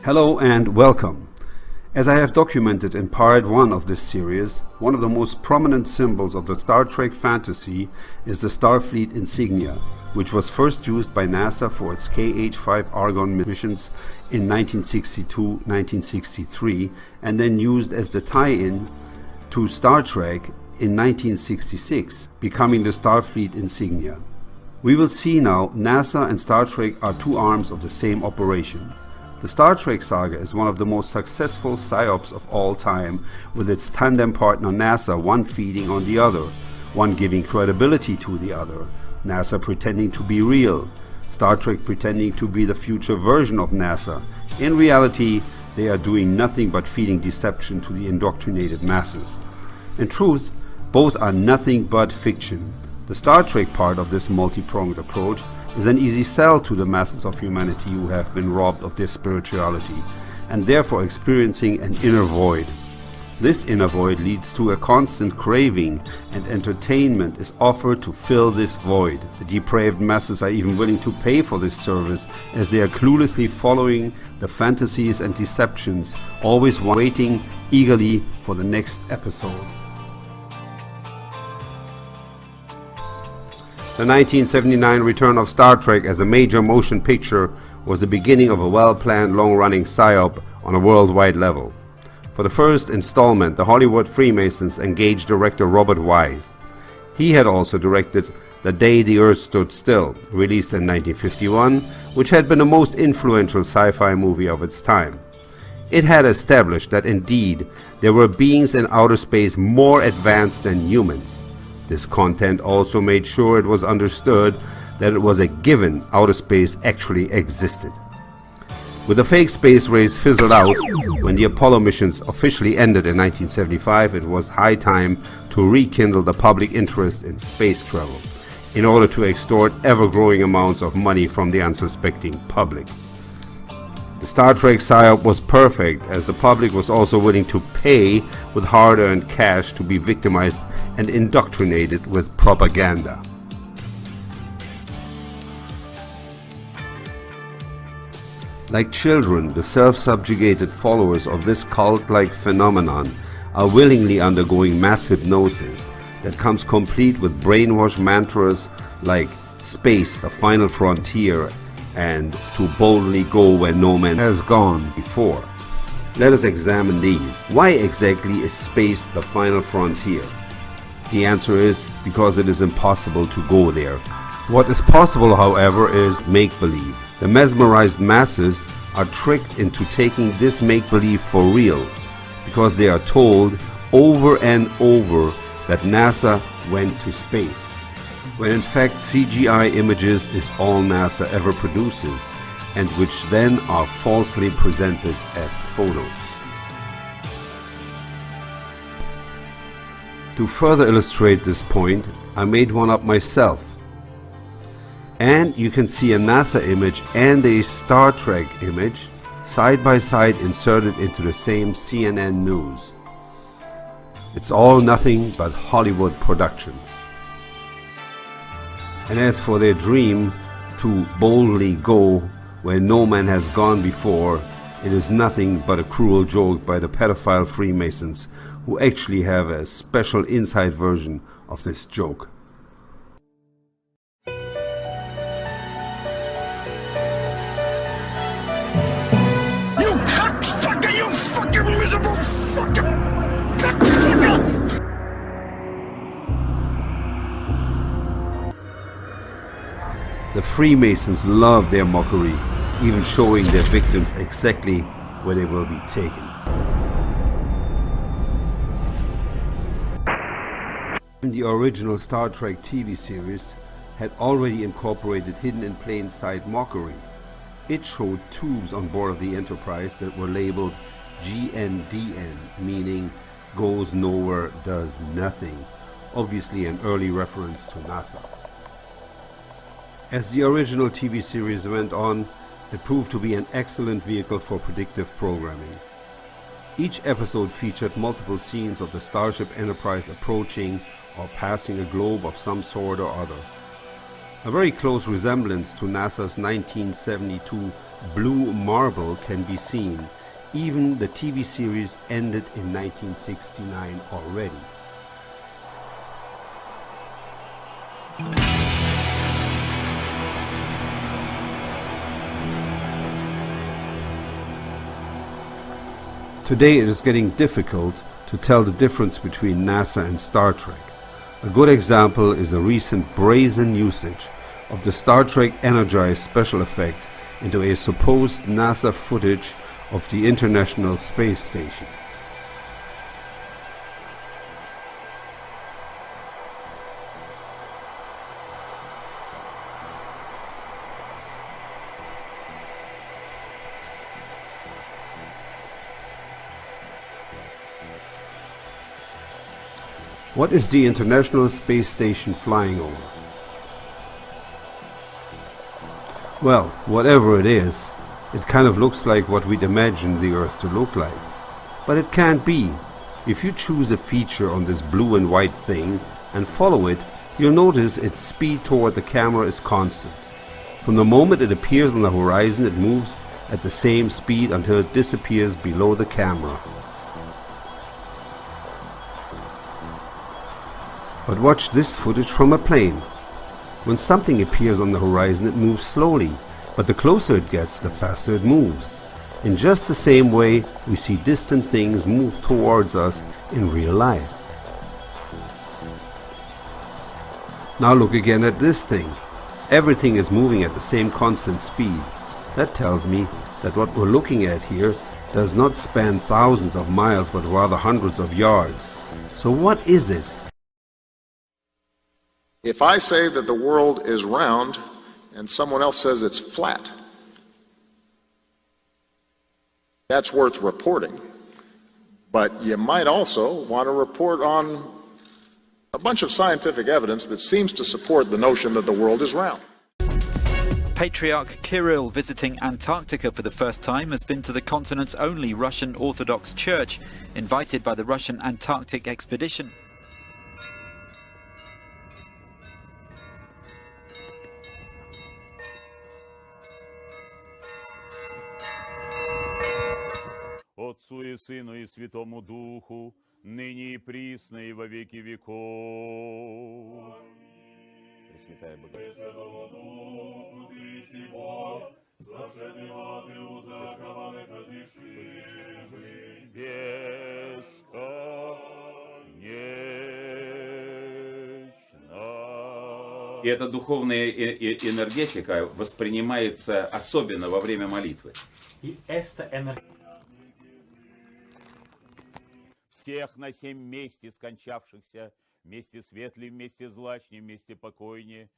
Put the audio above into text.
Hello and welcome. As I have documented in part 1 of this series, one of the most prominent symbols of the Star Trek fantasy is the Starfleet insignia, which was first used by NASA for its KH-5 Argon missions in 1962-1963 and then used as the tie-in to Star Trek in 1966, becoming the Starfleet insignia. We will see now NASA and Star Trek are two arms of the same operation. The Star Trek saga is one of the most successful psyops of all time, with its tandem partner NASA, one feeding on the other, one giving credibility to the other, NASA pretending to be real, Star Trek pretending to be the future version of NASA. In reality, they are doing nothing but feeding deception to the indoctrinated masses. In truth, both are nothing but fiction. The Star Trek part of this multi-pronged approach is an easy sell to the masses of humanity who have been robbed of their spirituality and therefore experiencing an inner void. This inner void leads to a constant craving, and entertainment is offered to fill this void. The depraved masses are even willing to pay for this service, as they are cluelessly following the fantasies and deceptions, always waiting eagerly for the next episode. The 1979 return of Star Trek as a major motion picture was the beginning of a well-planned, long-running psyop on a worldwide level. For the first installment, the Hollywood Freemasons engaged director Robert Wise. He had also directed The Day the Earth Stood Still, released in 1951, which had been the most influential sci-fi movie of its time. It had established that indeed there were beings in outer space more advanced than humans. This content also made sure it was understood that it was a given outer space actually existed. With the fake space race fizzled out when the Apollo missions officially ended in 1975, it was high time to rekindle the public interest in space travel in order to extort ever-growing amounts of money from the unsuspecting public. The Star Trek psyop was perfect, as the public was also willing to pay with hard-earned cash to be victimized and indoctrinated with propaganda. Like children, the self-subjugated followers of this cult-like phenomenon are willingly undergoing mass hypnosis that comes complete with brainwash mantras like "Space, the final frontier," and "to boldly go where no man has gone before." Let us examine these. Why exactly is space the final frontier? The answer is because it is impossible to go there. What is possible, however, is make-believe. The mesmerized masses are tricked into taking this make-believe for real because they are told over and over that NASA went to space, when in fact CGI images is all NASA ever produces, and which then are falsely presented as photos. To further illustrate this point, I made one up myself. And you can see a NASA image and a Star Trek image side by side inserted into the same CNN news. It's all nothing but Hollywood productions. And as for their dream to boldly go where no man has gone before, it is nothing but a cruel joke by the pedophile Freemasons, who actually have a special inside version of this joke. You cocksucker! You fucking miserable fucking cocksucker! The Freemasons love their mockery, even showing their victims exactly where they will be taken. The original Star Trek TV series had already incorporated hidden in plain sight mockery. It showed tubes on board of the Enterprise that were labeled GNDN, meaning goes nowhere, does nothing, obviously an early reference to NASA. As the original TV series went on, it proved to be an excellent vehicle for predictive programming. Each episode featured multiple scenes of the Starship Enterprise approaching or passing a globe of some sort or other. A very close resemblance to NASA's 1972 Blue Marble can be seen. Even the TV series ended in 1969 already. Today it is getting difficult to tell the difference between NASA and Star Trek. A good example is the recent brazen usage of the Star Trek Energized special effect into a supposed NASA footage of the International Space Station. What is the International Space Station flying over? Well, whatever it is, it kind of looks like what we'd imagine the Earth to look like. But it can't be. If you choose a feature on this blue and white thing and follow it, you'll notice its speed toward the camera is constant. From the moment it appears on the horizon, it moves at the same speed until it disappears below the camera. But watch this footage from a plane. When something appears on the horizon, it moves slowly, but the closer it gets, the faster it moves. In just the same way, we see distant things move towards us in real life. Now look again at this thing. Everything is moving at the same constant speed. That tells me that what we're looking at here does not span thousands of miles, but rather hundreds of yards. So what is it? If I say that the world is round and someone else says it's flat, that's worth reporting. But you might also want to report on a bunch of scientific evidence that seems to support the notion that the world is round. Patriarch Kirill, visiting Antarctica for the first time, has been to the continent's only Russian Orthodox church, invited by the Russian Antarctic expedition. Отцу и Сыну и Святому Духу, ныне и присно и во веки веков. Пресвятая Богородица. И эта духовная энергетика воспринимается особенно во время молитвы. Всех на 7 вместе скончавшихся, вместе светлей, вместе злачней, вместе покойнее.